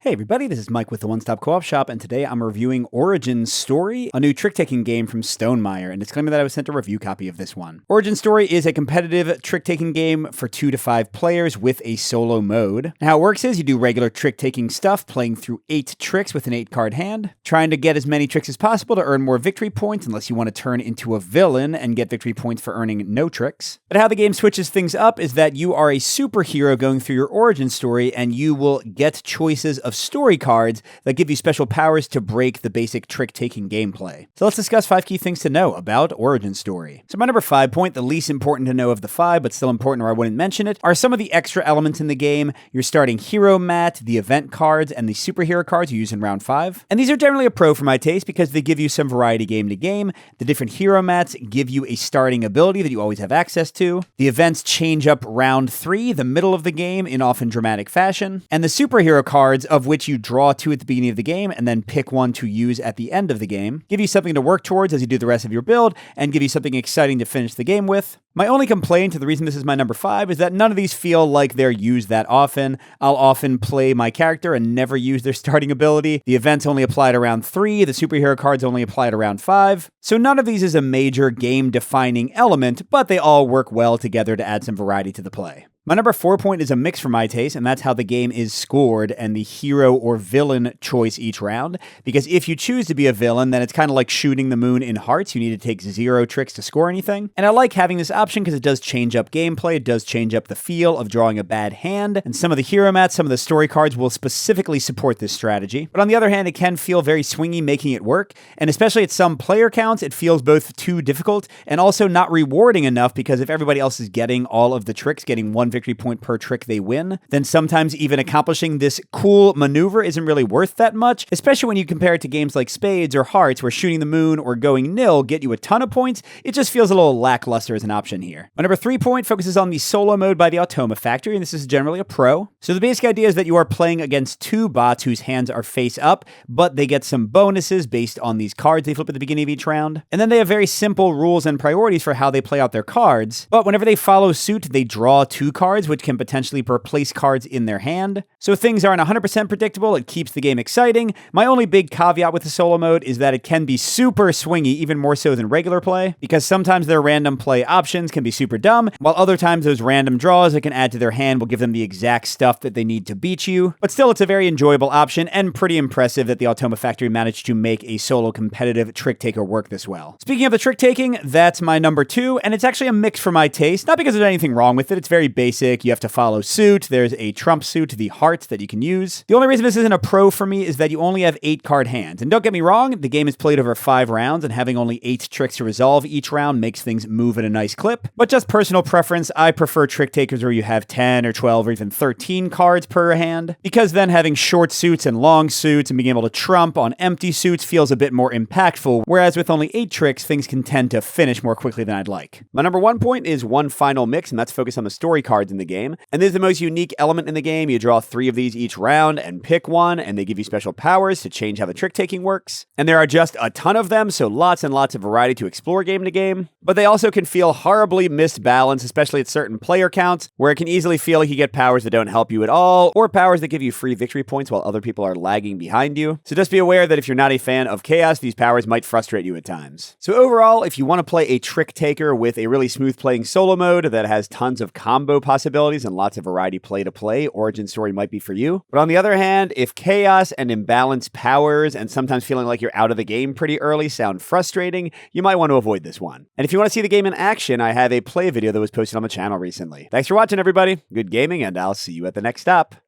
Hey everybody, this is Mike with the One Stop Co-op Shop, and today I'm reviewing Origin Story, a new trick-taking game from Stonemaier, and it's claiming that I was sent a review copy of this one. Origin Story is a competitive trick-taking game for 2 to 5 players with a solo mode. Now, how it works is you do regular trick-taking stuff, playing through 8 tricks with an 8-card hand, trying to get as many tricks as possible to earn more victory points, unless you want to turn into a villain and get victory points for earning no tricks. But how the game switches things up is that you are a superhero going through your origin story, and you will get choices of story cards that give you special powers to break the basic trick-taking gameplay. So let's discuss 5 key things to know about Origin Story. So my number 5 point, the least important to know of the 5, but still important or I wouldn't mention it, are some of the extra elements in the game. Your starting hero mat, the event cards, and the superhero cards you use in round 5. And these are generally a pro for my taste because they give you some variety game to game. The different hero mats give you a starting ability that you always have access to. The events change up round 3, the middle of the game, in often dramatic fashion. And the superhero cards, of which you draw 2 at the beginning of the game and then pick 1 to use at the end of the game, give you something to work towards as you do the rest of your build, and give you something exciting to finish the game with. My only complaint, to the reason this is my number 5, is that none of these feel like they're used that often. I'll often play my character and never use their starting ability. The events only apply to round 3, the superhero cards only apply to round 5. So none of these is a major game-defining element, but they all work well together to add some variety to the play. My number 4 point is a mix for my taste, and that's how the game is scored and the hero or villain choice each round. Because if you choose to be a villain, then it's kind of like shooting the moon in hearts. You need to take 0 tricks to score anything. And I like having this option because it does change up gameplay. It does change up the feel of drawing a bad hand. And some of the hero mats, some of the story cards will specifically support this strategy. But on the other hand, it can feel very swingy making it work. And especially at some player counts, it feels both too difficult and also not rewarding enough, because if everybody else is getting all of the tricks, getting 1 victory point per trick they win, then sometimes even accomplishing this cool maneuver isn't really worth that much, especially when you compare it to games like Spades or Hearts, where shooting the moon or going nil get you a ton of points. It just feels a little lackluster as an option here. My number 3 point focuses on the solo mode by the Automa Factory, and this is generally a pro. So the basic idea is that you are playing against 2 bots whose hands are face up, but they get some bonuses based on these cards they flip at the beginning of each round. And then they have very simple rules and priorities for how they play out their cards, but whenever they follow suit, they draw 2 cards, which can potentially replace cards in their hand. So things aren't 100% predictable. It keeps the game exciting. My only big caveat with the solo mode is that it can be super swingy, even more so than regular play, because sometimes their random play options can be super dumb, while other times those random draws they can add to their hand will give them the exact stuff that they need to beat you. But still, it's a very enjoyable option and pretty impressive that the Automa Factory managed to make a solo competitive trick taker work this well. Speaking of the trick taking, that's my number 2, and it's actually a mix for my taste, not because there's anything wrong with it. It's very basic. You have to follow suit. There's a trump suit, the hearts, that you can use. The only reason this isn't a pro for me is that you only have 8-card hands. And don't get me wrong, the game is played over 5 rounds, and having only 8 tricks to resolve each round makes things move at a nice clip. But just personal preference, I prefer trick takers where you have 10 or 12 or even 13 cards per hand, because then having short suits and long suits and being able to trump on empty suits feels a bit more impactful, whereas with only 8 tricks, things can tend to finish more quickly than I'd like. My number 1 point is one final mix, and that's focused on the story cards in the game. And this is the most unique element in the game. You draw 3 of these each round and pick 1, and they give you special powers to change how the trick taking works. And there are just a ton of them, so lots and lots of variety to explore game to game. But they also can feel horribly misbalanced, especially at certain player counts, where it can easily feel like you get powers that don't help you at all, or powers that give you free victory points while other people are lagging behind you. So just be aware that if you're not a fan of chaos, these powers might frustrate you at times. So overall, if you want to play a trick taker with a really smooth playing solo mode that has tons of combo possibilities and lots of variety play to play, Origin Story might be for you. But on the other hand, if chaos and imbalanced powers and sometimes feeling like you're out of the game pretty early sound frustrating, you might want to avoid this one. And if you want to see the game in action, I have a play video that was posted on the channel recently. Thanks for watching, everybody. Good gaming, and I'll see you at the next stop.